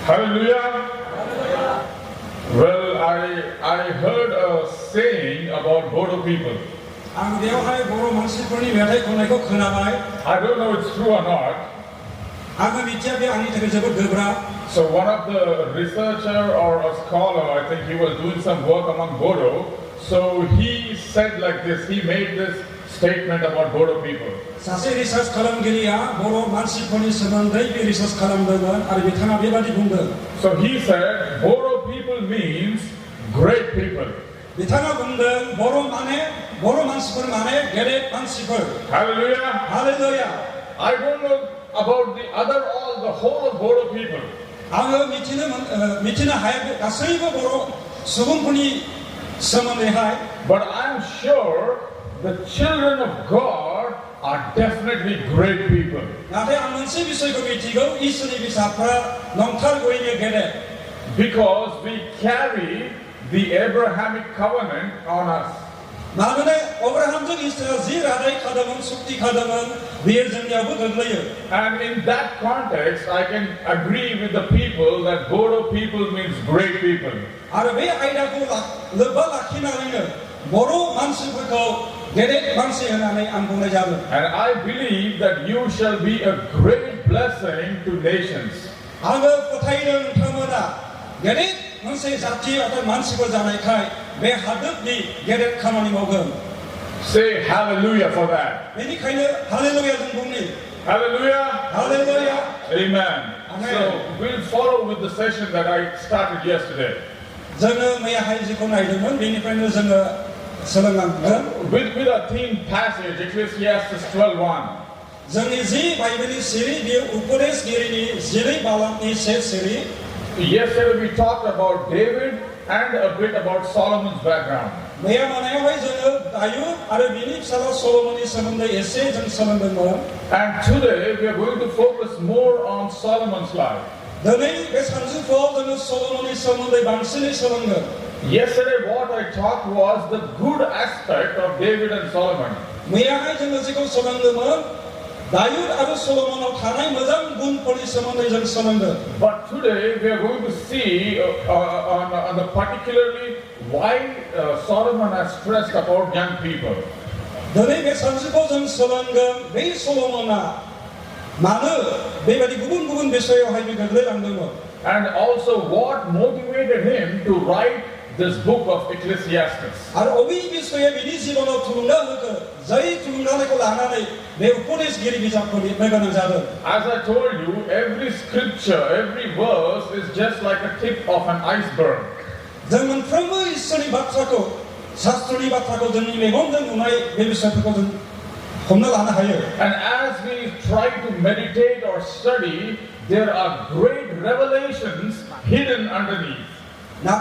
Hallelujah. Well, I heard a saying about Bodo people. I don't know if it's true or not. So one of the researcher or a scholar, I think he was doing some work among Bodo. So he said like this, he made this statement about Bodo people. So he said, Bodo people means great people. Hallelujah. Hallelujah. I don't know about the whole of Bodo people. But I'm sure the children of God are definitely great people. Because we carry the Abrahamic covenant on us. And in that context, I can agree with the people that Bodo people means great people. And I believe that you shall be a great blessing to nations. Say hallelujah for that. Hallelujah. Hallelujah. Amen. So we'll follow with the session that I started yesterday. With a theme passage, Ecclesiastes 12:1. Yesterday we talked about David and a bit about Solomon's background. And today we are going to focus more on Solomon's life. Yesterday what I talked was the good aspect of David and Solomon. But today we are going to see on the particularly why Solomon has stressed about young people. And also what motivated him to write this book of Ecclesiastes. As I told you, every scripture, every verse is just like a tip of an iceberg. And as we try to meditate or study, there are great revelations hidden underneath. And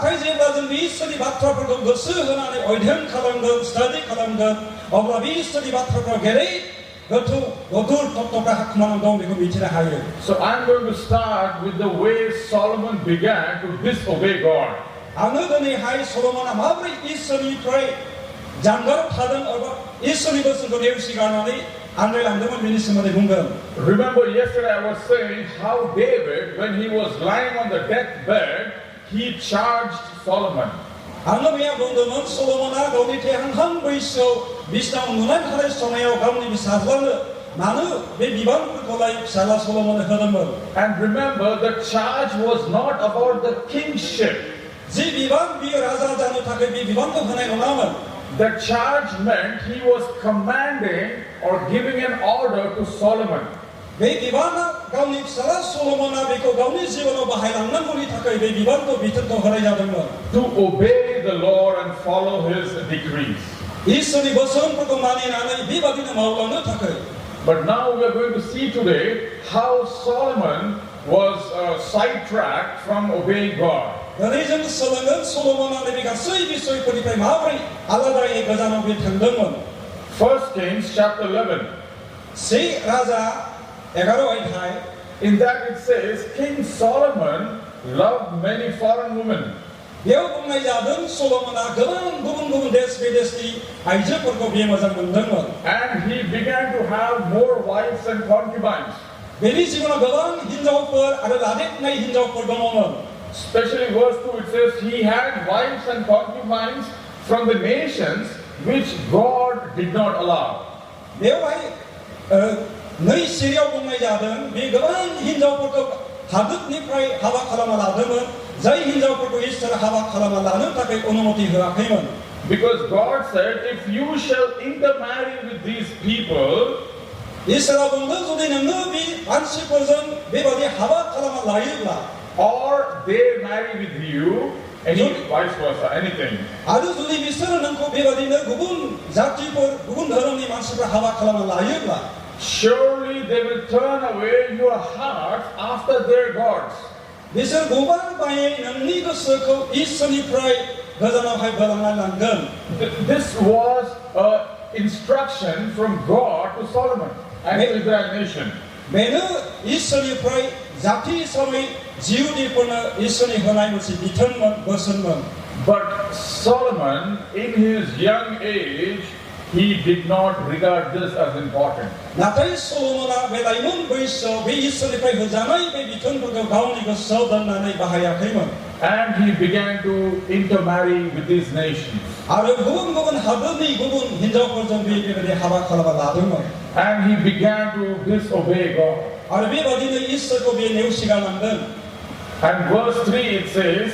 so I'm going to start with the way Solomon began to disobey God. Remember yesterday I was saying how David, when he was lying on the deathbed, he charged Solomon. And remember, the charge was not about the kingship. The charge meant he was commanding or giving an order to Solomon. To obey the Lord and follow His decrees. But now we are going to see today how Solomon was sidetracked from obeying God. 1 Kings chapter 11. In that it says, King Solomon loved many foreign women. And he began to have more wives and concubines. बेनि जिबनाव गोबां हिनजावफोर आरो लादेरनाय हिनजावफोर दङमोन. Especially verse 2, it says, he had wives and concubines from the nations which God did not allow. बेवहाय नै सिरियाव बुंनाय जादों बे गोबां हिनजावफोरखौ हादोरनिफ्राय हाबा खालामना लादोंमोन जाय हिनजावफोरखौ इसोर हाबा खालामना लानो थाखाय अनुमति होआखैमोन. Because God said, if you shall intermarry with these people, इसोरा बुंदों जुदि नोङो बे मानसिफोरजों बेबादि हाबा खालामना लायोब्ला or they marry with you, any vice versa, anything. आरो जुदि बिसोरो नोंखौ बेबादिनो गुबुन जातिफोर गुबुन धर्मनि मानसिफोरा हाबा खालामना लायोब्ला surely they will turn away your hearts after their gods. बिसोर गोबांबायै नोंनि गोसोखौ इसोरनिफ्राय गोजानावहाय बोलांना लांगोन. This was an instruction from God to Solomon and to Israel nation. बेनो इसोरनिफ्राय जाति हिसाबै जिउनिफोरनो इसोरनि होनाय मोनसे बिथोनमोन बोसोनमोन. But Solomon, in his young age, he did not regard this as important. नाथाय सलोमना बे लाइमोन बैसोआव बे इसोरनिफ्राय होजानाय बे बिथोनफोरखौ गावनि गोसोआव दोननानै बाहायाखैमोन. And he began to intermarry with these nations. आरो गुबुन गुबुन हादोरनि गुबुन हिनजावफोरजों बेबायदि हाबा खालामना लादोंमोन. And he began to disobey God. आरो बेबादिनो इसोरखौ बे नेवसिगारलांदों. And verse 3 it says,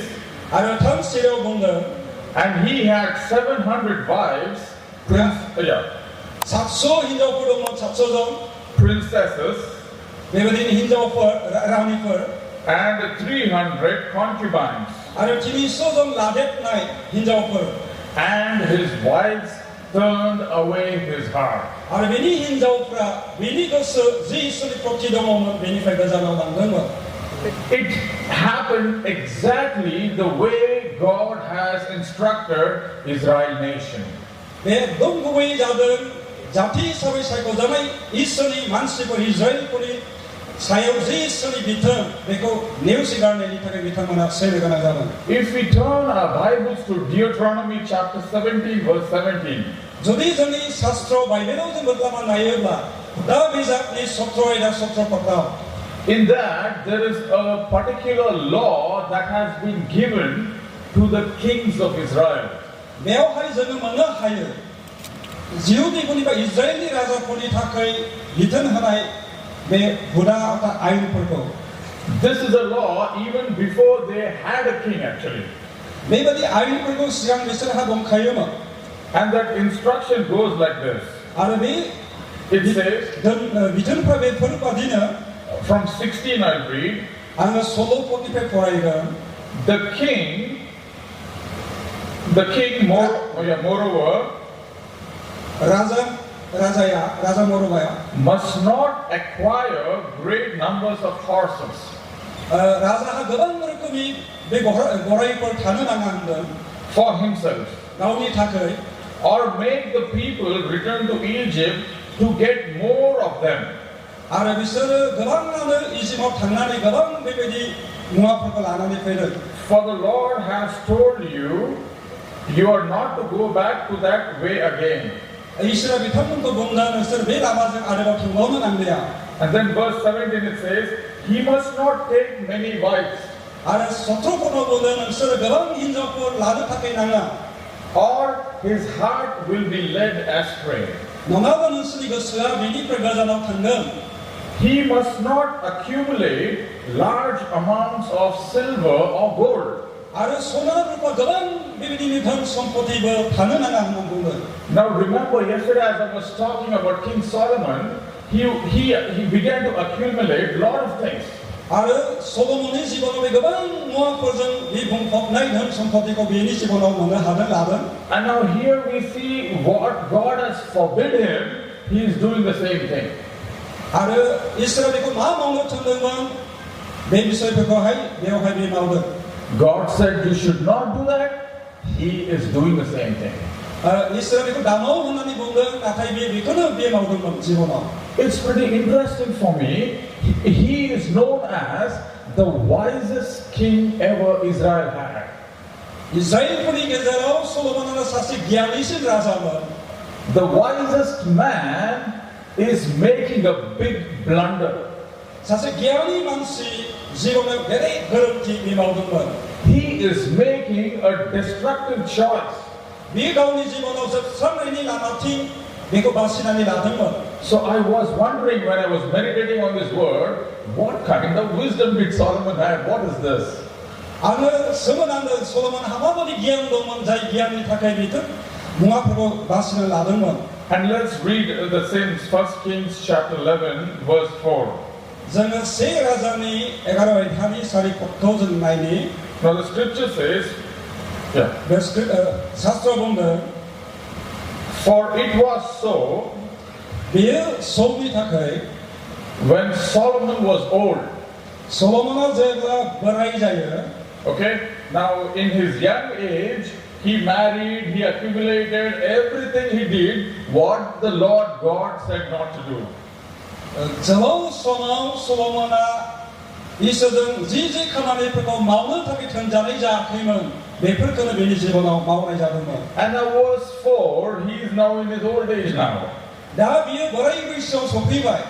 आरो 3 सिरियाव बुंदों, and he had 700 wives, 700 हिनजावफोर दंमोन, 700 जन princesses, बेबादिनो हिनजावफोर रानिफोर, and 300 concubines. आरो 300 जन लादेरनाय हिनजावफोर. And his wives turned away his heart. आरो बेनि हिनजावफ्रा बेनि गोसो जि इसोरनि प्रति दङमोन बेनिफ्राय गोजानाव लांदोंमोन. It happened exactly the way God has instructed Israel nation. बे एकदम गुबै जादों जाति हिसाबै सायख'जानाय इसोरनि मानसिफोर इजराइलफोरनि सायाव जि इसोरनि बिथोन बेखौ नेवसिगारनायनि थाखाय बिथांमोना सैनो गोनां जादों. If we turn our Bibles to Deuteronomy chapter 17 verse 17. जुदि जोंनि शास्त्र बाइबेलाव जों बदलामा नायोब्ला दा बिजाबनि 17 आयदा 17 पत्राव in that there is a particular law that has been given to the kings of Israel. बेवहाय जोङो मोननो हायो जिहुदिफोरनि बा इजराइलनि राजाफोरनि थाखाय बिथोन होनाय बे हुदा एबा आयेनफोरखौ. This is a law even before they had a king actually. बेबादि आयेनफोरखौ सिगां बिसोरहा दंखायोमोन. And that instruction goes like this. आरो बे It says, बिथोनफ्रा बेफोरबादिनो from 16 I'll read. आङो 16 पदनिफ्राय फरायगोन. The king moreover Raja मोरबाया must not acquire great numbers of horses. राजाहा गोबां रोखोमनि बे गराइफोर थानो नाङा होनदों for himself. गावनि थाखाय. Or make the people return to Egypt to get more of them. आरो बिसोरो गोबाङानो इजिप्टआव थांनानै गोबां बेबायदि मुवाफोरखौ लानानै फैदों. For the Lord has told you, you are not to go back to that way again. इसोरा बिथांमोनखौ बुंदों नोंसोर बे लामाजों आरोबाव थांबावनो नांलिया. And then verse 17 it says, he must not take many wives. आरो 17 पदआव बुंदों नोंसोर गोबां हिनजावफोर लानो थाखाय नाङा. Or his heart will be led astray. नङाबा नोंसोरनि गोसोआ बेनिफ्राय गोजानाव थांगोन. He must not accumulate large amounts of silver or gold. आरो सना रुपा गोबां बेबायदिनो धन सम्पतिबो थानो नाङा होनना बुंदों. Now remember yesterday as I was talking about King Solomon, he began to accumulate a lot of things. आरो सलोमननि जिबनाव बे गोबां मुवाफोरजों बे बुंफबनाय धन सम्पतिखौ बेनि जिबनाव मोननो हादों लादों. And now here we see what God has forbidden him, he is doing the same thing. आरो इसोरा बेखौ मा मावनो थिनदोंमोन बे बिषयफोरखौहाय बेवहाय बे मावदों. God said you should not do that, he is doing the same thing. इसोरा बेखौ दामाव होननानै बुंदों नाथाय बेखौनो बे मावदोंमोन जिबनाव. It's pretty interesting for me. He is known as the wisest king ever Israel had. इजराइलफोरनि गेजेराव सलोमनआ सासे गियानिसिन राजामोन. The wisest man is making a big blunder. 사실 기한이 만시 지금은 very 그렇게 미마우든만. He is making a destructive choice. 미가운이 집어넣어서 성인이 나마팅 미국 바시나니 나든만. So I was wondering when I was meditating on this word, what kind of wisdom did Solomon have? What is this? 아는 성은하는 솔로몬 하마버리 기한도만 자기 기한이 타카이 비든 뭉아프고 바시나 나든만. And let's read the same 1 Kings chapter 11 verse 4. 저는 세 라자니 에가로의 하니 사리 도전 나이니. Now the scripture says, 사스tra 보면 for it was so 비에 소문이 타카이 when Solomon was old. 솔로몬아 제가 버라이자여. Okay, now in his young age, he married, he accumulated, everything he did what the Lord God said not to do. 저로 솔로몬아 이서든 지지 카나니 프고 마우는 타기 천자리자 그러면 메플거는 변이 집어넣어 마우나이 잡으면. And now verse 4, he is now in his old age now. 나 비에 버라이고 있어 소피바이.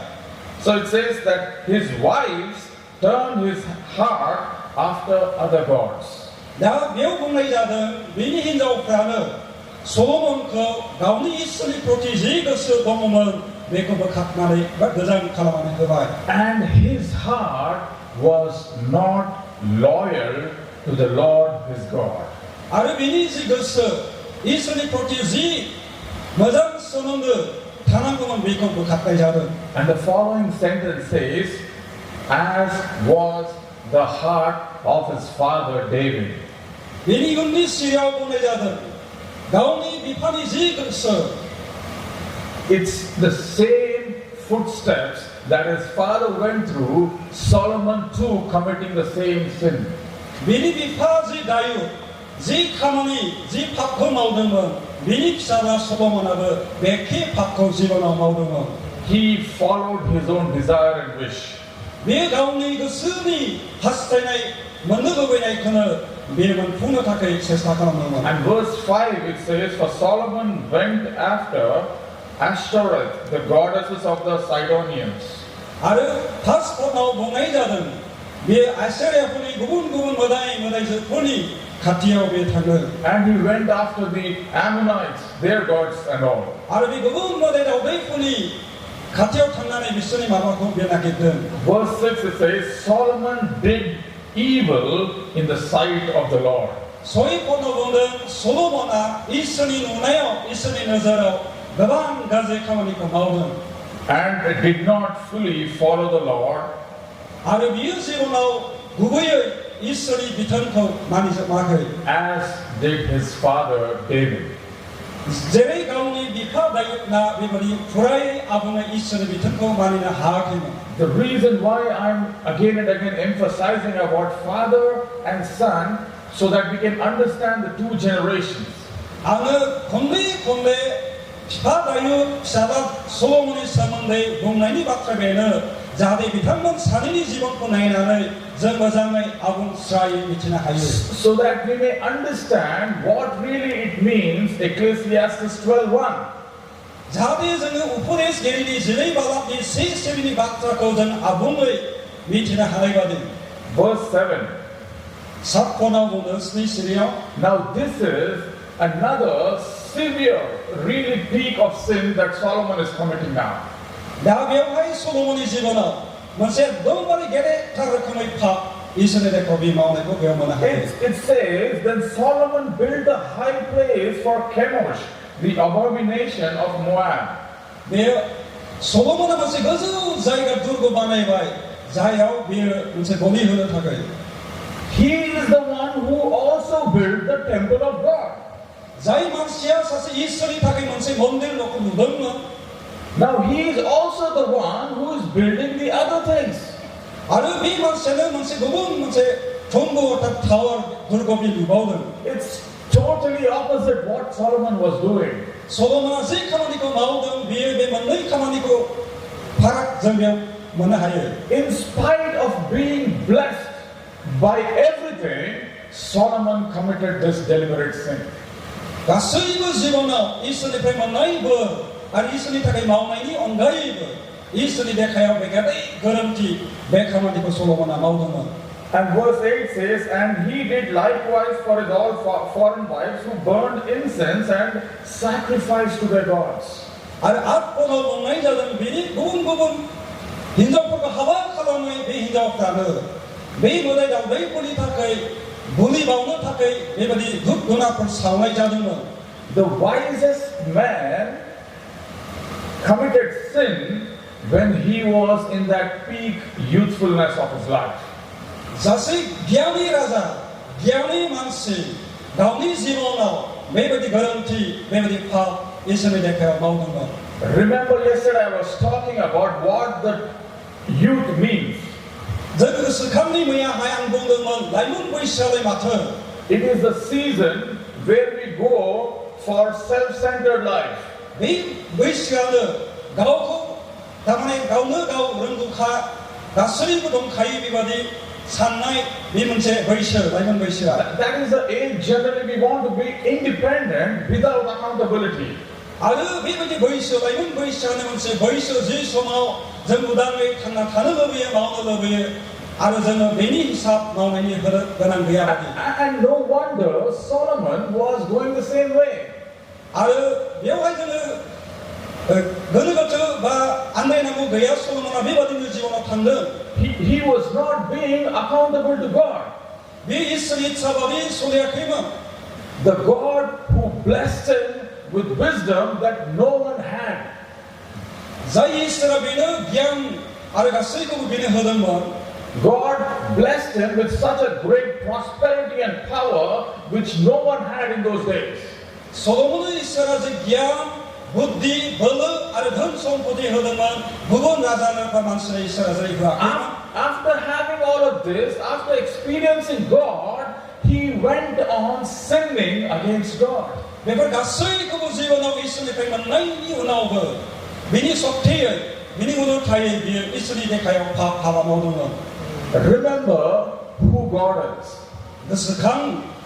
So it says that his wives turned his heart after other gods. 나 매우 공나이자든 미니 힌자오 프라는 솔로몬 그 가운데 있으니 프로티지 그스 동음은 메이크업 각만의 거장 칼라만의 그바이. And his heart was not loyal to the Lord his God. 아르비니지 그스 있으니 프로티지 거장 선언의 타난금은 메이크업 가까이 자든. And the following sentence says, as was the heart of his father David. 미니 군디 시리아 보내자든 가운데 비판이지 그스. It's the same footsteps that his father went through, Solomon too committing the same sin. 미니 비파지 다유 지 카모니 지 팝코 마우든은 미니 피사라 소로몬하고 메키 팝코 집어넣어 마우든은. He followed his own desire and wish. 미 가운데 그 스니 하스테나이 먼저거베나이 그는 미는 풍노타케이 세스타카노는. And verse 5 it says, for Solomon went after Ashtoreth, the goddesses of the Sidonians. 아르 파스포나오 봉아이자든 미 아세리아 분이 구분 뭐다이서 분이 가티아오베 타는. And he went after the Ammonites, their gods and all. 아르비 구분 뭐다이오베 분이 가티아오 탕난의 미션이 마바코 변하겠든. Verse 6 it says, Solomon did evil in the sight of the Lord. 소위 보는 솔로몬아 이스니 누나요 이스니 너저로 너반 가제 카모니코 마우든. And did not fully follow the Lord. 아르 미우시로나오 구구의 이스니 비턴코 많이 마케. As did his father David. 제레 가운데 비파다이나 비버리 프라이 아부의 이스니 비턴코 많이나 하하케는. The reason why I'm again and again emphasizing about father and son, so that we can understand the two generations. 아느 공대 비파다유 사바 솔로몬의 사문대 동나니 박사베는 자대 비탄문 사진이 집어넣고 나이나는 정거장의 아군 스라이 미치나 하유. So that we may understand what really it means, Ecclesiastes 12:1. 자대 정의 우포데스 게리니 지레이 발랍니 세세비니 박사 거전 아붕의 미치나 하이거든. Verse 7. 사코나 보는 스니시리요. Now this is another severe, really peak of sin that Solomon is committing now. 나병하이 솔로몬이 집어넣어 먼저 너무나 게레 타르크의 파 이스라엘의 고비 마음에고 배우면 하네. It says, then Solomon built a high place for Chemosh, the abomination of Moab. 네, 솔로몬은 먼저 그저 자기가 두고 바나이바이 자야오 비를 먼저 고비 흐르타가이. He is the one who also built the temple of God. 자이 만시야 사실 이스라엘 타기 먼저 몬델 놓고 누던는. Now he is also the one who is building the other things. 아르비 만세는 먼저 그분 먼저 종고 타워 durgobi 누바우든. It's totally opposite what Solomon was doing. 솔로몬은 제 카마니고 마우든 비엘베 만의 카마니고 파락 정병 만나하여. In spite of being blessed by everything, Solomon committed this deliberate sin. 가스이고 집어넣어 이스라엘 만나이 버 아니 이스라엘 타기 마우나이니 온가이 버 इसोरनि देखायाव बे गादै गोरोन्थि बे खामानिखौ सल'मना मावदोंमोन. And verse 8 says, and he did likewise for his all foreign wives who burned incense and sacrificed to their gods. आरो आत्माव बुंनाय जादों बेनि गुबुन गुबुन हिनजावफोरखौ हाबा खालामनाय बे हिनजावफ्रानो बे मोदाय दावदैफोरनि थाखाय बुलि बावनो थाखाय बेबायदि धुप धुनाफोर सावनाय जादोंमोन. The wisest man committed sin when he was in that peak youthfulness of his life. सासे गियानि राजा गियानि मानसि गावनि जिबनाव बेबायदि गोरोन्थि बेबायदि पाप इसोरनि देखायाव मावदोंमोन. Remember yesterday I was talking about what the youth means. जों गोसोखांनि मैयाहाय आं बुंदोंमोन लाइमोन बैसोआलाय माथो. It is the season where we go for self-centered life. बे बैसोआनो गावखौ थारमाने गावनो गाव रोंगौखा गासैबो दंखायो बेबायदि साननाय बे मोनसे बैसो लाइमोन बैसोआ. That is the age generally we want to be independent without accountability. आरो बेबायदि बैसो लाइमोन बैसोआनो मोनसे बैसो जि समाव जों उदाङै थांना थानो लुबैयो मावनो लुबैयो आरो जोङो बेनि हिसाब मावनायनि गोनां गैया बायदि. And no wonder Solomon was going the same way. आरो बेवहाय जोङो गोनो गोथो बा आन्दायनांगौ गैया. सल'मना बेबादिनो जिबनाव थांदों. He was not being accountable to God. बे इसोरनि इच्छा बायदि सोलियाखैमोन. The God who blessed him with wisdom that no one had. जाय इसोरा बेनो गियान आरो गासैखौबो बेनो होदोंमोन. God blessed him with such a great prosperity and power which no one had in those days. सल'मननो इसोरा जे गियान बुद्धि बोलो आरो धन सम्पति होदोंमोन गुबुन राजानो बा मानसिनो इसोरा जेरै होआखैमोन. After having all of this, after experiencing God, he went on sinning against God. Before गासैखौबो जिबनाव इसोरनिफ्राय मोननायनि उनावबो बिनि सक्तियै बिनि उनावथायै बियो इसोरनि देखायाव हाबा मावदोंमोन. Remember who God is. गोसोखां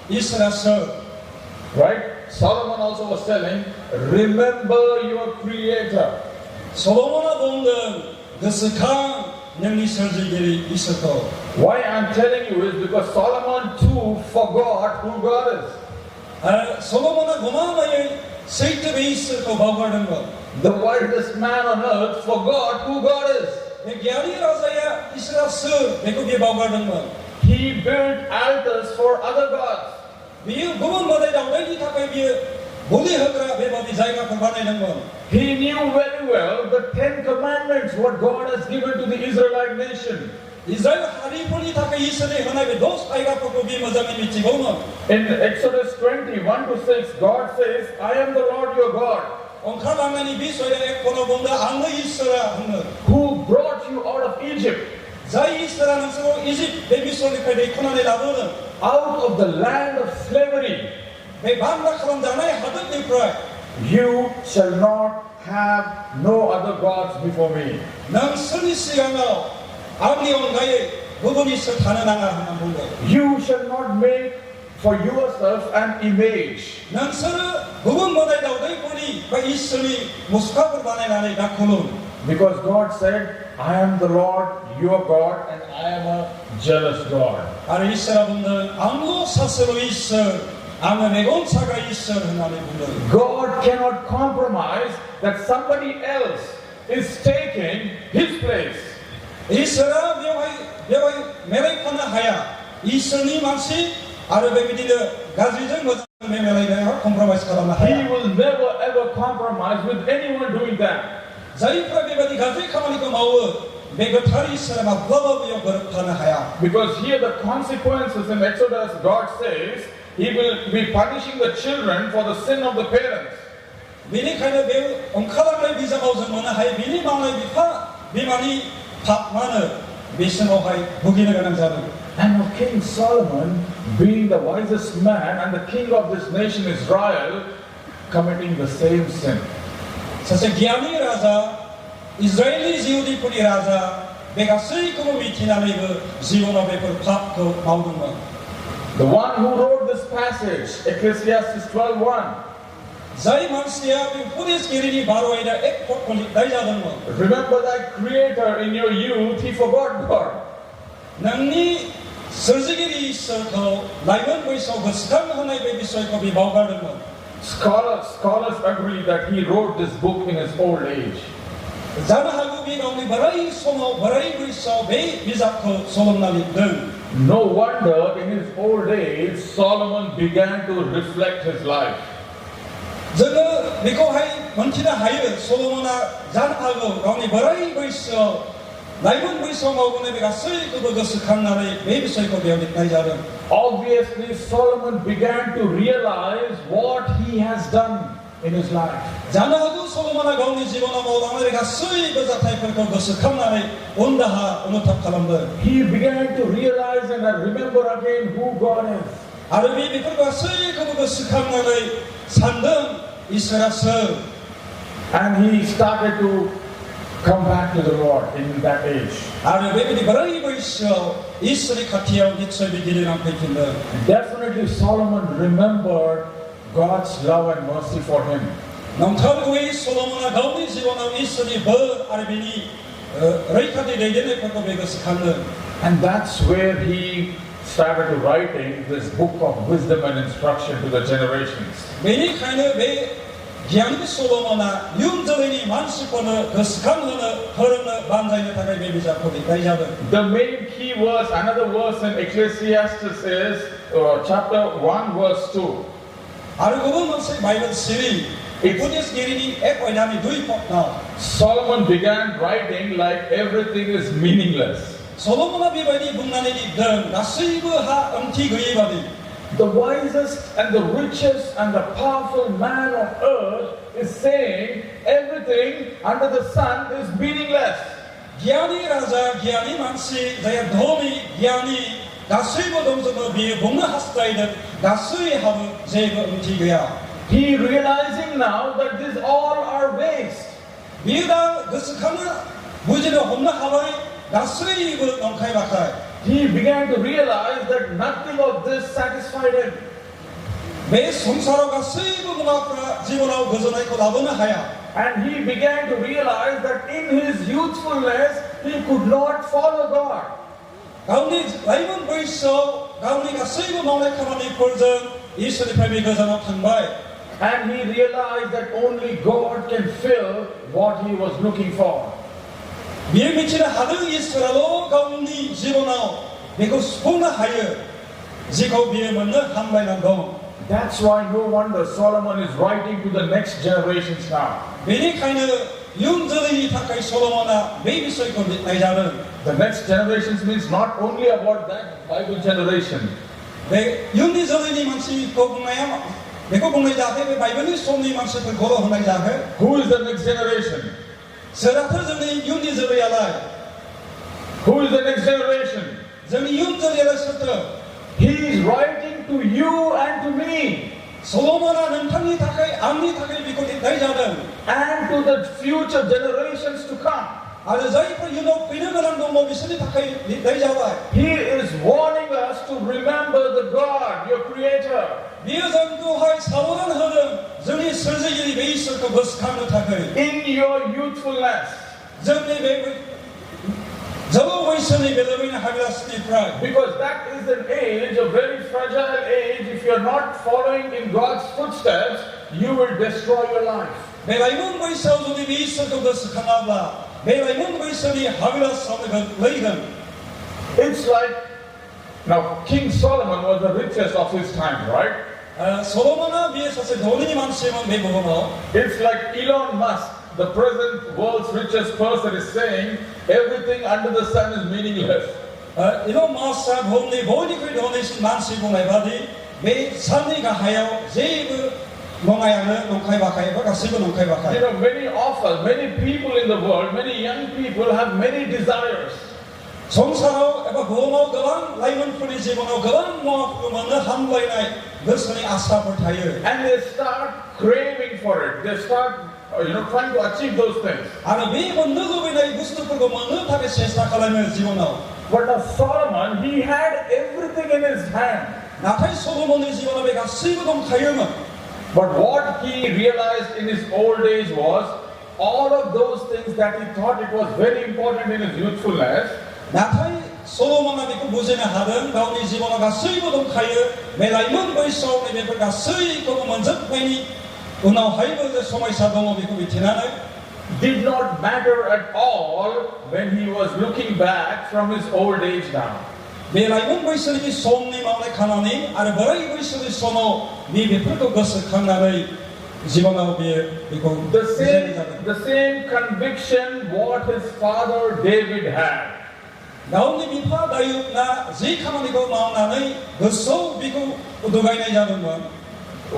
इसोरा सोर. Right? Solomon also was telling, remember your creator. सल'मना बुंदों गोसोखां नोंनि सोरजिगिरि इसोरखौ. Why I'm telling you is because Solomon too forgot who God is. सल'मना गमामायै सैथो बे इसोरखौ बावगारदोंमोन. The wisest man on earth forgot who God is. बे गियानि राजाया इसोरा सोर बेखौ बियो बावगारदोंमोन. He built altars for other gods. बियो गुबुन मोदाय दावदायनि थाखाय बियो बुलि होग्रा बेबादि जायगाफोर बानायदोंमोन. He knew very well the 10 commandments what God has given to the Israelite nation. Israel हारिफोरनि थाखाय इसोरनि होनाय बे 10 आयदाफोरखौ बियो मोजाङै मिथिगौमोन. In Exodus 20:1-6, God says, I am the Lord your God. ओंखारलांनायनि बिसयआव एक खनाव बुंदों आंनो इसोरा होनो. Who brought you out of Egypt. जाय इसोरा नोंसोरखौ इजिप्ट बे मिस्रनिफ्राय दैखोनानै लाबोदों. Out of the land of slavery. बे बान्दा खालामजानाय हादोरनिफ्राय. You shall not have no other gods before me. नोंसोरनि सिगाङाव आंनि अनगायै गुबुन इसोर थानो नाङा होनना बुंदों. You shall not make for yourself an image. नोंसोरो गुबुन मोदाय दावदैफोरनि बा इसोरनि मुसुखाफोर बानायनानै दा खुलुम. Because God said, I am the Lord your God and I am a jealous God. आरो इसोरा बुंदों आंल' सासेल' इसोर आङो मेगन साग्रा इसोर होननानै बुंदों. God cannot compromise that somebody else is taking his place. इसोरा बेवहाय मेलायफानो हाया. इसोरनि मानसि आरो बेबायदिनो गाज्रिजों मोजां मेलायनायाव कमप्रमाइज खालामनो हाया. He will never ever compromise with anyone doing that. जायफोरा बेबायदि गाज्रि खामानिखौ मावो बे गोथार इसोरा माब्लाबाबो बेयाव गोरोबफानो हाया. Because here the consequences in Exodus, God says, He will be punishing the children for the sin of the parents. बेनिखायनो बे ओंखारलांनाय बिजाबाव जों मोननो हायो बिनि मावनाय बिफा बिमानि पापमानो बिसोरावहाय भुगिनो गोनां जादों. And now King Solomon, being the wisest man and the king of this nation Israel, committing the same sin. सासे गियानि राजा इजराइलनि जिउदिफोरनि राजा बे गासैखौबो मिथिनानैबो जिबनाव बेफोर पापखौ मावदोंमोन. The one who wrote this passage, Ecclesiastes 12:1. जाय मानसिया बे पुलिस गिरिनि बारवायदा एक पटखौ लिरनाय जादोंमोन. Remember that creator in your youth, he forgot God. नोंनि सोरजिगिरि इसोरखौ लाइमोन बैसोआव गोसोखां होनाय बे बिसयखौ बे बावगारदोंमोन. Scholars agree that he wrote this book in his old age. जानो हागौ बे गावनि बोराइ समाव बोराइ बैसोआव बे बिजाबखौ सल'ना लिरदों. No wonder in his old age Solomon began to reflect his life. जोङो बेखौहाय मोनथिनो हायो सल'मना जानो हागौ गावनि बोराइ बैसोआव लाइमोन बैसोआव मावबोनाय बे गासैखौबो गोसोखांनानै बे बिसयखौ बेयाव लिरनाय जादों. Obviously Solomon began to realize what he has done in his life. जानो हागौ सल'मना गावनि जिबनाव मावलांनाय गासैबो जाथायफोरखौ गोसोखांनानै उनदाहा अनुताप खालामदों. He began to realize and remember again who God is. आरो बेफोर गासैखौबो गोसोखांनानै सानदों इसोरा सोर. And he started to come back to the Lord in that age. आरो बेबायदि बोराइ बैसोआव इसोरनि खाथियाव निश्चय बिदिनो नांफैफिनदों. Definitely Solomon remembered God's love and mercy for him. नंथारगौयै सल'मना गावनि जिबनाव इसोरनि बोर आरो बेनि रैखाथि दैदेननायफोरखौ बे गोसोखांदों. And that's where he started writing this book of wisdom and instruction to the generations. बेनिखायनो बे गियाननि सल'मना इयुन जोलैनि मानसिफोरनो गोसोखांहोनो फोरोंनो बानजायनो थाखाय बे बिजाबखौ लिरनाय जादों. The main key verse, another verse in Ecclesiastes is chapter 1 verse 2. आरो गुबुन मोनसे बाइबेल सिरि उपदेश गिरिनि एक अध्यायनि 2 पदआव Solomon began writing like everything is meaningless. सल'मना बेबायदि बुंनानै लिरदों गासैबो हा ओंथि गैयै बादि. The wisest and the richest and the powerful man on earth is saying everything under the sun is meaningless. गियानि राजा गियानि मानसि जाय धनी गियानि गासैबो दंजोबो बियो बुंनो हास्थायदों गासैहाबो जेबो ओंथि गैया. He realizing now that these all are waste. बियो दा गोसोखांनो बुजिनो हमनो हाबाय गासैबो नंखाय बाखाय. He began to realize that nothing of this satisfied him. बे संसाराव गासैबो मुवाफोरा जिबनाव गोजोननायखौ लाबोनो हाया. And he began to realize that in his youthfulness he could not follow God. गावनि लाइमोन बैसोआव गावनि गासैबो मावनाय खामानिफोरजों इसोरनिफ्राय बे गोजानाव थांबाय. And he realized that only God can fill what he was looking for. बियो मिथिनो हादों इसोराल' गावनि जिबनाव बेखौ सुफुंनो हायो जेखौ बियो मोननो हामलायनानै दं. That's why no wonder Solomon is writing to the next generations now. बेनिखायनो इयुन जोलैनि थाखाय सल'मना बे बिसयखौ लिरनाय जादों. The next generations means not only about that Bible generation. बे इयुननि जोलैनि मानसिखौ बुंनाया बेखौ बुंनाय जायाखै बे बाइबेलनि समनि मानसिफोरखौल' होनाय जायाखै. Who is the next generation? सोराथो जोंनि इयुननि जोलैयालाय? Who is the next generation? जोंनि इयुन जोलैयालाय सोरथो? He is writing to you and to me. सल'मना नोंथांनि थाखाय आंनि थाखाय बेखौ लिरनाय जादों. And to the future generations to come. आरो जायफोर इयुनाव फैनो गोनां दङ बिसोरनि थाखाय लिरनाय जाबाय. He is warning us to remember the God, your Creator. बियो जोंखौहाय सावरान होदों जोंनि सोरजिगिरि बे इसोरखौ गोसोखांनो थाखाय. In your youthfulness. जोंनि बे जौव बैसोनि बे लुबैनो हाबिलासनिफ्राय. Because that is an age, a very fragile age. If you are not following in God's footsteps, you will destroy your life. बे लाइमोन बैसोआव जुदि बे इसोरखौ गोसोखाङाब्ला बे लाइमोन बैसोनि हाबिलासावनो गोग्लैगोन. It's like, now King Solomon was the richest of his time, right? सल'मना बियो सासे धनी मानसिमोन बे बुहुमाव. It's like Elon Musk, the present world's richest person, is saying everything under the sun is meaningless. Elon मास्कआ बुहुमनि बयनिख्रुइ धनीसिन मानसि बुंनाय बादि बे साननि गाहायाव जेबो नङायानो नंखाय बाखाय एबा गासैबो नंखाय बाखाय. You know, many of us, many people in the world, many young people have many desires. संसाराव एबा बुहुमाव गोबां लाइमोनफोरनि जिबनाव गोबां मुवाफोरखौ मोननो हामलायनाय गोसोनि आसाफोर थायो. And they start craving for it. They start trying to achieve those things. आरो बे मोननो लुबैनाय बुस्थुफोरखौ मोननो थाखाय सेस्ता खालामो जिबनाव. But now Solomon, he had everything in his hand. नाथाय सल'मननि जिबनाव बे गासैबो दंखायोमोन. But what he realized in his old age was all of those things that he thought it was very important in his youthfulness. 나타이 솔로몬아 비고 무전에 하던 가운데 지번호 가스이고 동카여 메라이몬 보이소 네베 가스이고 먼저 페니 우나 하이버드 소마이사 동어 비고 비티나네 Did not matter at all when he was looking back from his old age now. 메라이몬 보이스니 솜니 마음에 가나니 아르 버라이 보이스니 소노 미 베풀도 것을 강나의 지번호 비에 비고 The same conviction what his father David had. 나오니 미파 다이나 제이카마니고 마음나의 그소 비고 우도가이나 자는 건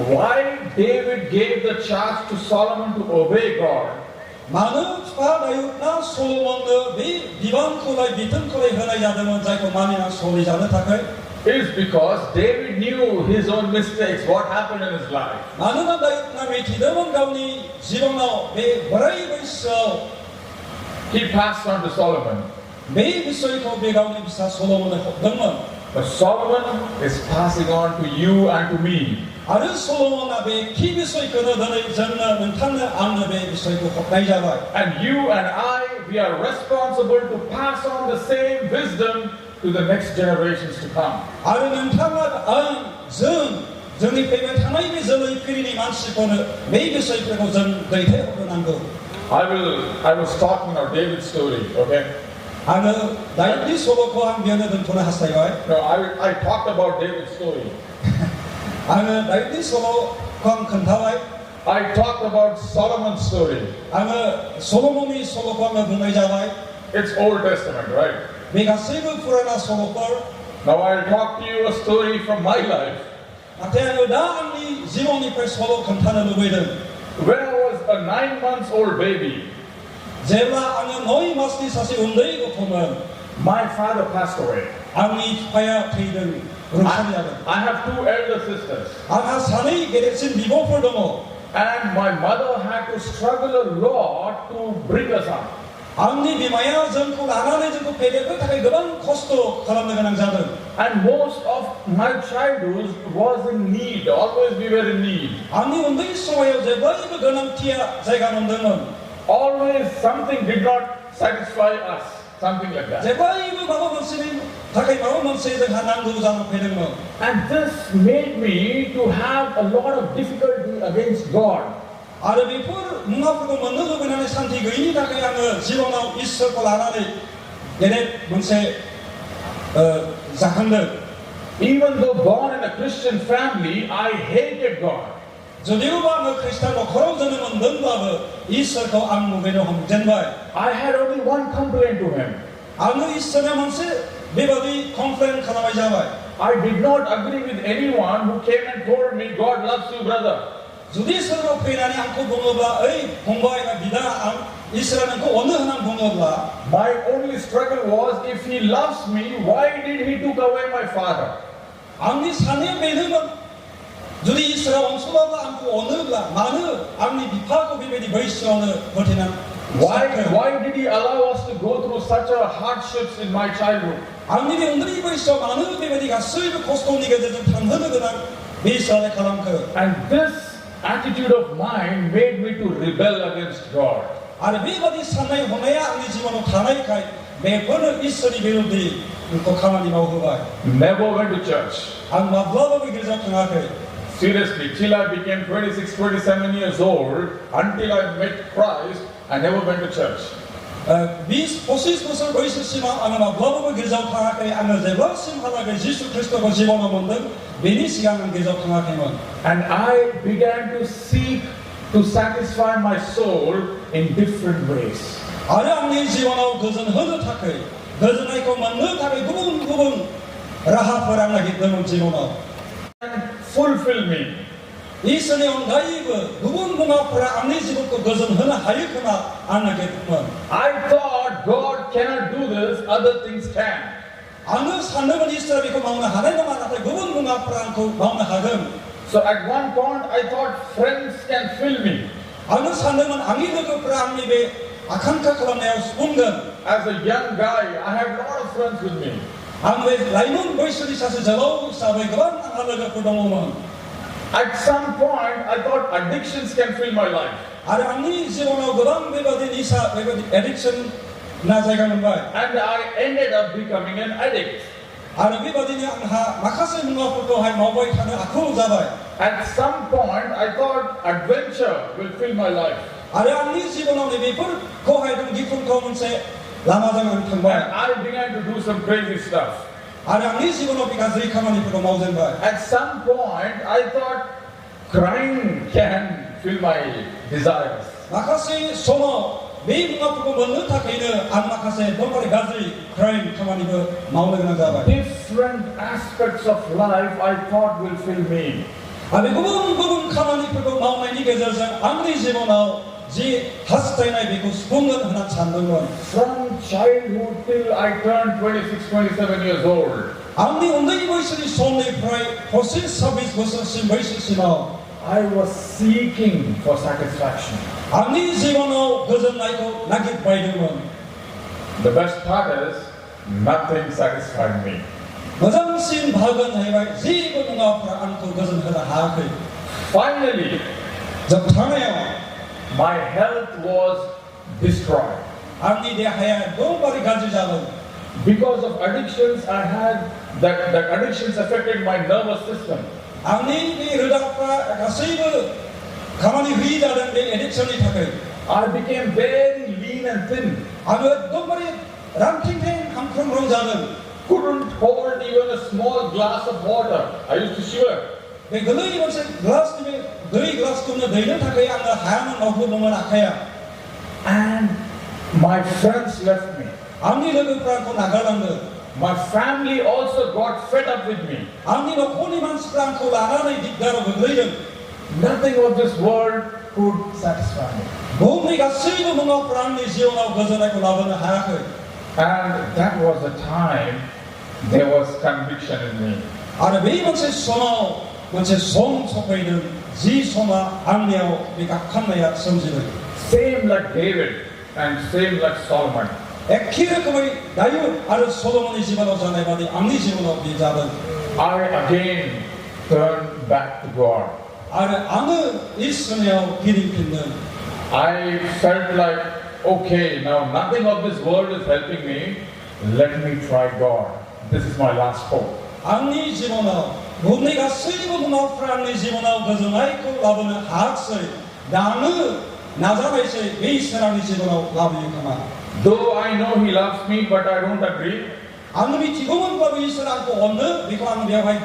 Why David gave the charge to Solomon to obey God? 많은 파다이나 솔로몬의 비 비반 콜라이 비튼 콜라이 하나이 자는 자이코 마니나 소리 자는 타카이 Is because David knew his own mistakes, what happened in his life. 많은 다이나 미티더먼 가운데 지번호 비 버라이 보이소 He passed on to Solomon. 매 비소이코 비 가운데 비사 솔로몬의 덕먼 But Solomon is passing on to you and to me. 아르 솔로몬 아베 키비소이 그너더의 전나는 탐나 암나베 비소이코 헛다이자바이 And you and I, we are responsible to pass on the same wisdom to the next generations to come. 아르는 탐나 전 정리 빼면 하나님의 전의 피리니 만시코는 매 비소이코 전 데이터 오르난 거 I was talking about David's story, okay? 아르 다이디 솔로코 한 변에든 돈을 하사요. No, I talked about David's story. 아르 다이디 솔로 광 컨타와이. I talked about Solomon's story. 아르 솔로몬이 솔로 광을 분해자와이. It's Old Testament, right? 내가 세븐 프라나 솔로콜. Now I'll talk to you a story from my life. 아테아노 다안리 지몬이 페 솔로 컨타는 외든. When I was a 9-month-old baby, 제라 아는 너희 마스티 사시 운데이고 보면 my father passed away. 아니 파야 페이든 룸사리아든. I have 2 elder sisters. 아마 사내이 게레친 미보폴도모. And my mother had to struggle a lot to bring us up. 아니 비마야 전코 나나네 전코 페데도 타게 그런 코스도 가람네 그냥 자든. And most of my childhood was in need. Always we were in need. 아니 운데이 소와요 제바이브 그냥 티야 제가 만드는. Always something did not satisfy us. Something like that. 제바이브 바보 monsini 타게 바보 monsini 하난 두자는 페데모. And this made me to have a lot of difficulty against God. 아르비 푸르 문화프고 먼저 그냥 산티 그이니 타게 하는 지로나 있을 걸 알아내. 얘네 문세 자한들. Even though born in a Christian family, I hated God. 저디우바는 크리스탄도 코로저는 능바브 있을거 안무게로 함전바이. I had only one complaint to him. 아무 있으면서 비바디 컴플레인 카나바이자바이. I did not agree with anyone who came and told me God loves you, brother. 주디 서로 페나니 않고 봉어바 에이 봉바이가 비다 안 이스라엘은 그 어느 하나 봉어바. My only struggle was if he loves me, why did he took away my father? 아니 사내 매는 주디 이스라엘 원수바가 않고 어느가 많은 아니 비파고 비베디 베이스로는 버티는. Why did he allow us to go through such a hardships in my childhood? 아니 오늘이 베이스 많은 비베디가 스위브 코스토니게 되는 당허느그나 베이스라의 가랑크. And this attitude of mine made me to rebel against God. 아니 비바디 산나이 호네야 아니 지원은 가나이 가이 매번은 이스라엘 비로디 또 가만히 마오고바. Never went to church. 안 마블라바비 길자 강하게. Seriously, till I became 26, 27 years old, until I met Christ, I never went to church. 미스 포시스부터 보이시지만 아마 마블라바비 길자 강하게 아마 제바심 하나게 예수 그리스도가 집어넣는 매니 시간은 길자 강하게만. And I began to seek to satisfy my soul in different ways. 아량리 집어넣고 그전 허드타케 그전에 그 만능타케 구분 라하퍼랑나기 때문에 집어넣어. Fulfill me. 이선에 온 나이브 누군 문화프라 암내지부터 그전 하나 하였구나 안나겠구만. I thought God cannot do this, other things can. 아무 산능은 이스라엘이고 마음나 하나님만 나타 그분 문화프라 않고 마음나 하금. So at one point I thought friends can fill me. 아무 산능은 앙이드그 프라 암니베 아칸카 그런네요 운건. As a young guy, I had a lot of friends with me. 아무에 라이몬 보이스리 사서 저로 사베 그반 하나가 부동오면. At some point, I thought addictions can fill my life. आरो आंनि जिबनाव गोबां बेबादि निसा बेबादि addiction ना जायगा मोनबाय And I ended up becoming an addict. आरो बेबादिनो आंहा माखासे मुवाफोरखौहाय मावबाय थानो आखु जाबाय At some point, I thought adventure will fill my life. आरो आंनि जिबनाव बेफोरखौहाय दिखुनखौ मोनसे लामाजों आं थांबाय And I began to do some crazy stuff. आरो आंनि जिबनाव बे गाज्रि खामानिफोरखौ मावजेनबाय At some point, I thought crime can fill my desires. माखासे समाव बे मुवाफोरखौ मोननो थाखायनो आं माखासे एकदमबारे गाज्रि क्राइम खामानिबो मावनो गोनां जाबाय Different aspects of life I thought will fill me. आरो गुबुन गुबुन खामानिफोरखौ मावनायनि गेजेरजों आंनि जिबनाव जि हास्थायनाय बेखौ सुफुंगोन होनना सानदोंमोन From childhood till I turned 26, 27 years old, आंनि उन्दै बैसोनि समनिफ्राय 25-26 बोसोरसिम बैसोसिमाव I was seeking for satisfaction. आंनि जिबनाव गोजोननायखौ नागिरबायदोंमोन The best part is, nothing satisfied me. मोजांसिन भागोन जाहैबाय जेबो मुवाफोरा आंखौ गोजोन होनो हायाखै Finally, जोबथारनायाव my health was destroyed. आंनि देहाया एकदमबारे गाज्रि जादों Because of addictions, I had that addictions affected my nervous system. आंनि बे रोदाफ्रा गासैबो खामानि होयि जादों बे एडिक्शननि थाखाय I became very lean and thin. आङो एकदमबारे रानथिंथें हांख्रंख्रं जादों Couldn't hold even a small glass of water. I used to shiver. बे गोलै मोनसे ग्लासनि बे दै ग्लासखौनो दैनो थाखाय आङो हायामोन मावहोदोंमोन आखाइया And my friends left me. आंनि लोगोफ्रा आंखौ नागारलांदों My family also got fed up with me. आंनि न'खरनि मानसिफ्रा आंखौ लानानै दिगदाराव गोग्लैदों Nothing of this world could satisfy me. बुहुमनि गासैबो मुवाफोरा आंनि जिउआव गोजोननायखौ लाबोनो हायाखै And that was the time there was conviction in me. आरो बे मोनसे समाव मोनसे सम सफैदों जि समा आंनियाव बे गाबखांनाया सोमजिदों Same like David and same like Solomon. एखे रोखोमै दायुद आरो सलोमननि जिबनाव जानाय बादि आंनि जिबनाव बे जादों I again turned back to God. आरो आङो इसोरनियाव गिदिंफिनदों I felt like, okay, now nothing of this world is helping me. Let me try God. This is my last hope. आंनि जिबनाव बुहुमनि गासैबो मुवाफोरा आंनि जिबनाव गोजोननायखौ लाबोनो हायाखै दा आङो नाजानायसै बे इसोर आंनि जिबनाव लाबोयो खोमा Though I know He loves me, but I don't agree. आं मिथिगौमोनब्लाबो इसोर आंखौ अनो बेखौ आं बेवहाय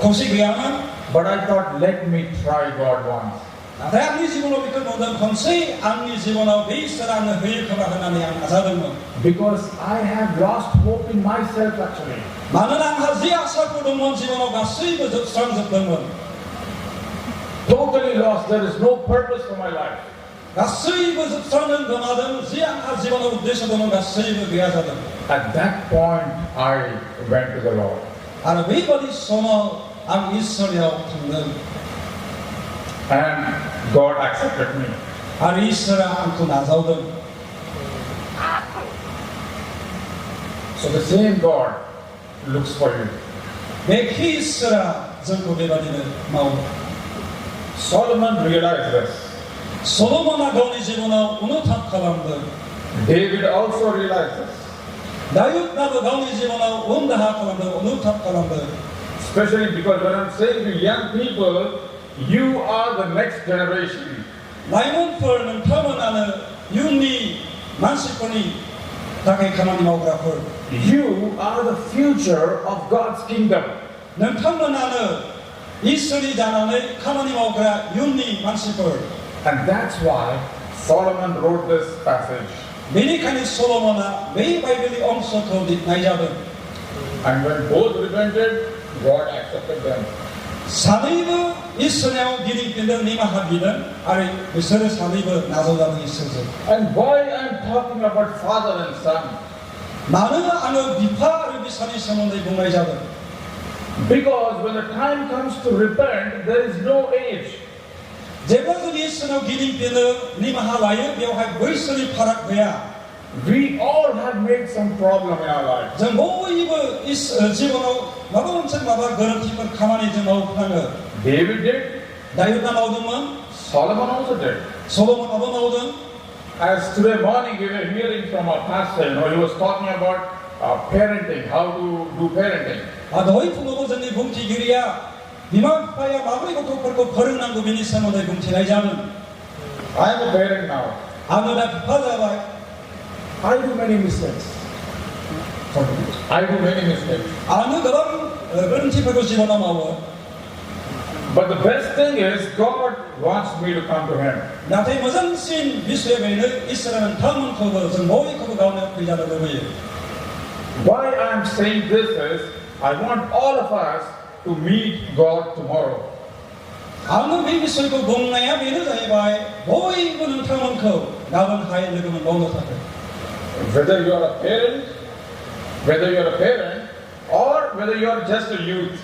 खौसे गैयामोन But I thought, let me try God once. नाथाय आंनि जिबनाव बेखौ नुदों खनसे आंनि जिबनाव बे इसोर आंनो होयो खोमा होननानै आं नाजादोंमोन Because I had lost hope in myself actually. मानोना आंहा जि आसाफोर दंमोन जिबनाव गासैबो जोबस्रांजोबदोंमोन Totally lost. There is no purpose for my life. गासैबो जोबस्रांदों गोमादों जि आंहा जिबनाव उद्देश्य दंमोन गासैबो गैया जादों At that point, I went to the Lord. आरो बेबादि समाव आं इसोरनियाव थांदों And God accepted me. आरो इसोरा आंखौ नाजावदों So the same God looks for you. बे इसोरा जोंखौ बेबादिनो मावो Solomon realized this. सलोमना गावनि जिबनाव अनुताप खालामदों David also realized this. दायुदनाबो गावनि जिबनाव उनदाहा खालामदों अनुताप खालामदों Especially because when I'm saying to young people, you are the next generation. लाइमोनफोर नोंथांमोनानो इयुननि मानसिफोरनि थाखाय खामानि मावग्राफोर You are the future of God's kingdom. नोंथांमोनानो इसोरनि जानानै खामानि मावग्रा इयुननि मानसिफोर And that's why Solomon wrote this passage. बेनिखायनो सलोमना बै बाइबेलनि अंशखौ लिरनाय जादों And when both repented, God accepted them. सानैबो इसोरनियाव गिदिंफिनदों निमाहा बिदों आरो बिसोरो सानैबो नाजावजादों इसोरजों And why I'm talking about father and son? मानोना आङो बिफा आरो बिसानि सोमोन्दै बुंनाय जादों Because when the time comes to repent, there is no age. जेब्ला जों इसोरनाव गिदिंफिनो निमाहा लायो बेवहाय बैसोनि फाराग गैया We all have made some problem in our lives. जों बयबो जिबनाव माबा मोनसे गोरोन्थिफोर खामानि जों मावफ्लाङो David did, 다윗나 마우드만 Solomon also did. 솔로몬하고 마우든 As today morning we were hearing from our pastor, he was talking about parenting, how to do parenting. 너희 부모도 전에 봉지기리야 비만파야 마블이 고토पर्고 버릇난 고민이 사모의 봉지나이자는 I am a parent now. 아무나 비파자와 I do many mistakes. I do many mistakes. 아무 그런 티프고 집어넣어 But the best thing is God wants me to come to Him. 나한테 무슨 신 미수에는 이스라엘은 다음은 커버 모이 커버 가운데 빌자를 넣어요. Why I am saying this is, I want all of us to meet God tomorrow. 아무 미수고 공나야 비는 자이바이 모이 그는 다음은 커 나번 하이 넣으면 너무 사게. Whether you are a parent, or whether you are just a youth.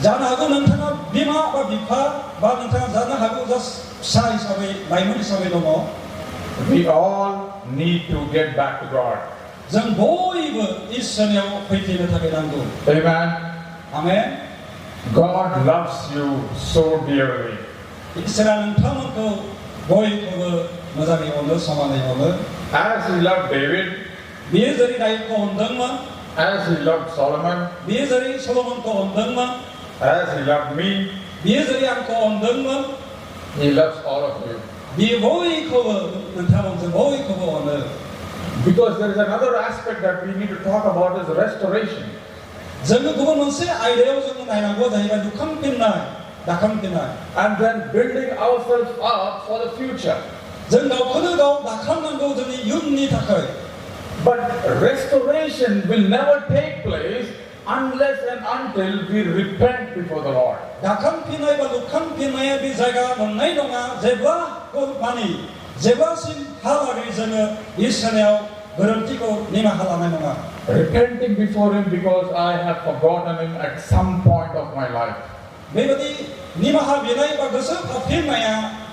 자나하고 능타가 비마와 비파 바능타가 자나하고 자 사이 사회 라이먼 사회 넘어. We all need to get back to God. 전 모이브 이스라엘 회피를 타게 난도. Amen. 아멘. God loves you so dearly. 이스라엘은 다음은 그 모이 그 뭐자기 오늘 소만의 오늘. As He loved David, 미에저리 다윗고 온등만. as He loved Solomon, 미에저리 솔로몬고 온등만. as He loved me, 미에저리 않고 온등만. He loves all of you. 미 모이 그는 다음은 모이 그 오늘. Because there is another aspect that we need to talk about is restoration. 저는 그거는 세 아이디어 저는 나이나고 자기가 육함 빛나이, 낙함 빛나이. And then building ourselves up for the future. 전가 그들가 낙함난고 저는 윤리 다커이. But restoration will never take place unless and until we repent before the Lord. 낙함 빛나이와 육함 빛나이의 비자가 뭔나이 동아 제바 그 많이 제바신 하라를 저는 이스라엘 그런 뛰고 니마 하라는 동아. Repenting before Him because I have forgotten Him at some point of my life. 매버디 니마 하비나이와 그서 파필나야.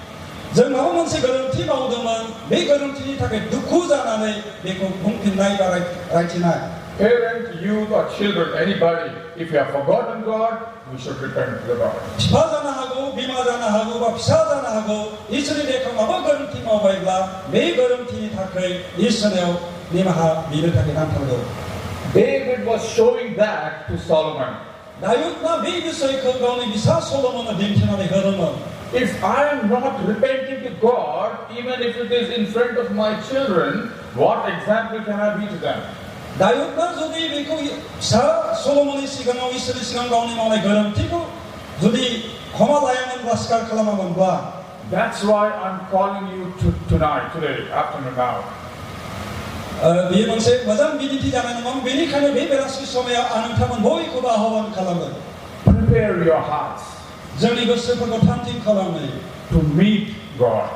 정말 먼저 그런 티 바우더만 매 그런 티 타게 두쿠자나네 매고 공핀 나이가 라이치나. Parent, youth or children, anybody, if you have forgotten God, we should repent to the Lord. 비파자나 하고 비마자나 하고 비사자나 하고 이스라엘의 그마바 그런 티 마바이라 매 그런 티 타게 이스라엘 니마하 미를 타게 남타도. David was showing that to Solomon. 나ют나 메이비스의 그 가운데 미사 솔로몬의 림티나의 흐름은 If I am not repenting to God, even if it is in front of my children, what example can I be to them? 나ют나 저기 미국 사 솔로몬의 시간과 이스라엘 시간 가운데 나오는 그런 티고 저기 고마라야는 바스칼 칼라마만 봐. That's why I'm calling you tonight, today, afternoon now. 미문세 마장 미디티 자나는 건 미니카네 베베라스 소메야 아는 타면 모이 코바 하원 칼라면. Prepare your hearts 저리 그 슬프고 탐팅 칼라면. to meet God.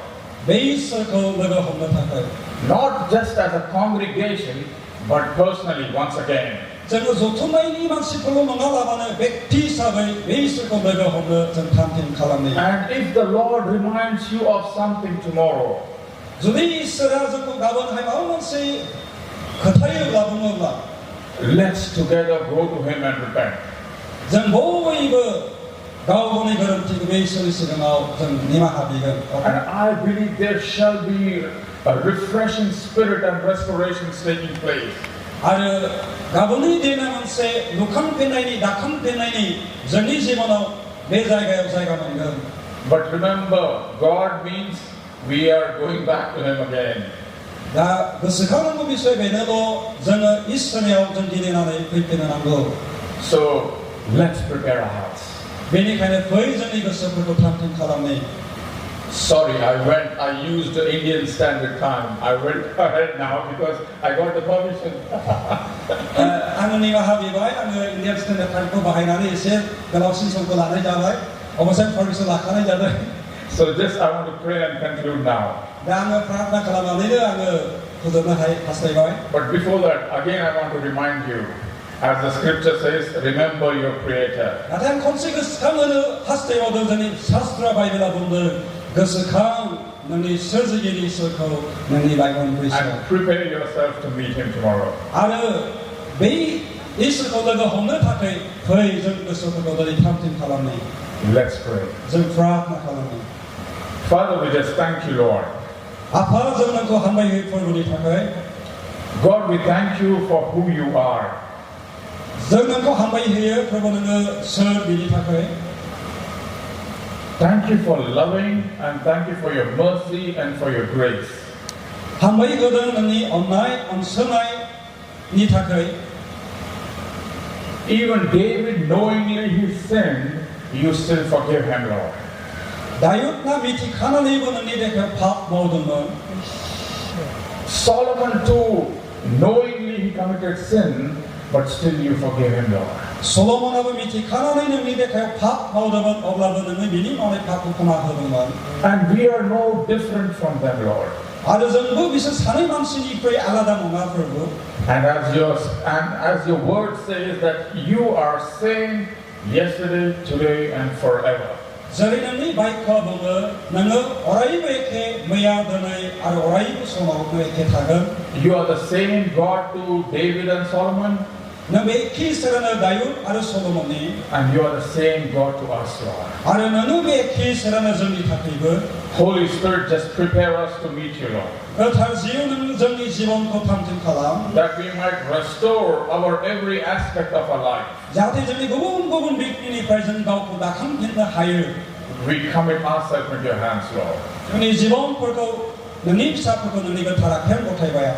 베이스 그 내가 혼자 타까요. Not just as a congregation, but personally once again. 저는 소통마이니 만시플로 망가라바네 백티사의 베이스 그 내가 혼자 전 탐팅 칼라면. And if the Lord reminds you of something tomorrow, 저리 이스라엘 그 가본 하이마운세 그타이어 가본 거라. let's together go to Him and repent. 전 모이 그 가오본의 그런 티그 베이스를 쓰거나 전 니마하비가. And I believe there shall be a refreshing spirit and restoration taking place. 아르 가본이 되나면세 누칸 페나이니 낙칸 페나이니 전이 집어넣어 내 자이가 역사가 만든. But remember, God means we are going back to Him again. 나 그스카는 거 비서에 배내도 저는 이스라엘 전기대나의 불편한 거. So let's prepare our hearts. 베니카네 버이전이 그 서프로 탐팅 사람네. Sorry, I used the Indian Standard Time. I went ahead now because I got the permission. 아노니가 하비바이 아노 인디안 스탠다드 타임 거 바이나네 이세 갈락신 손고 나네 자바이 어머선 퍼리스 라카네 자바이. So just I want to pray and conclude now. 나는 프라나 칼라마네르 아노 그도나 하이 하스타이바이. But before that, again I want to remind you, as the scripture says, remember your Creator. 나타난 콘세크스 강어느 하스타이바도 전에 샤스트라 바이블라 본들 그스강 너희 서지기니 있었고 너희 바이블 그리스도. And prepare yourself to meet Him tomorrow. 아르 메이 있을 거가 없는 타케 फै जों गोसोफोरखौ दिनै थामथिम खालामनि Let's pray. जों प्रार्थना खालामनि Father, we just thank you, Lord. आफा जों नोंखौ हामबाय होयो फोरबोनि थाखाय God, we thank you for who you are. जों नोंखौ हामबाय होयो फोरबो नोङो सोर बिनि थाखाय Thank you for loving and thank you for your mercy and for your grace. हामबाय होदों नोंनि अननाय अनसोनायनि थाखाय Even David, knowingly he sinned, you still forgive him, Lord. दायुदना मिथिखानानैबो नोंनि देखायाव पाप मावदोंमोन Solomon too, knowingly he committed sin, but still you forgave him, Lord. सल'मनाबो मिथिखानानै नोंनि देखायाव पाप मावदोंमोन अब्लाबो नोङो बिनि मावनाय पापखौ क्षमा होदोंमोन And we are no different from them, Lord. आरो जोंबो बिसोर सानै मानसिनिफ्राय आलादा नङा प्रभु And as your word says that you are same yesterday, today, and forever. जेरै नोंनि बाइकखौ बुङो नोङो अरायबो एखे मैया दिनै आरो अरायबो समावबो एखे थागोन You are the same God to David and Solomon. नों बे एखे इसोरानो दायुद आरो सल'मननि And you are the same God to us, Lord. आरो नोङो बे एखे इसोरानो जोंनि थाखायबो Holy Spirit, just prepare us to meet you, Lord. गोथार जिउ नों जोंनि जिबनखौ थामथिम खालाम That we might restore our every aspect of our life. जाहाथे जोंनि गुबुन गुबुन बिथिंनिफ्राय जों गावखौ दाखांफिननो हायो We commit ourselves into your hands, Lord. जोंनि जिबनफोरखौ नोंनि फिसाफोरखौ नोंनि गोथार आखायाव गथायबाय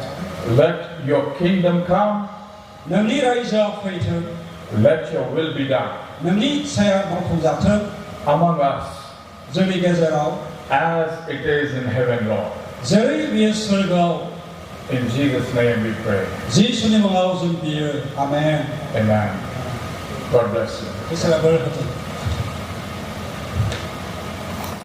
Let your kingdom come. नोंनि रायजोआ फैथों Let your will be done नोंनि इच्छाया मावफुंजाथों among us जोंनि गेजेराव as it is in heaven, Lord. जेरै बियो सोरगोआव In Jesus' name we pray. जिसुनि मुङाव जों बियो आमेन Amen. God bless you. इसोरा बोर होथों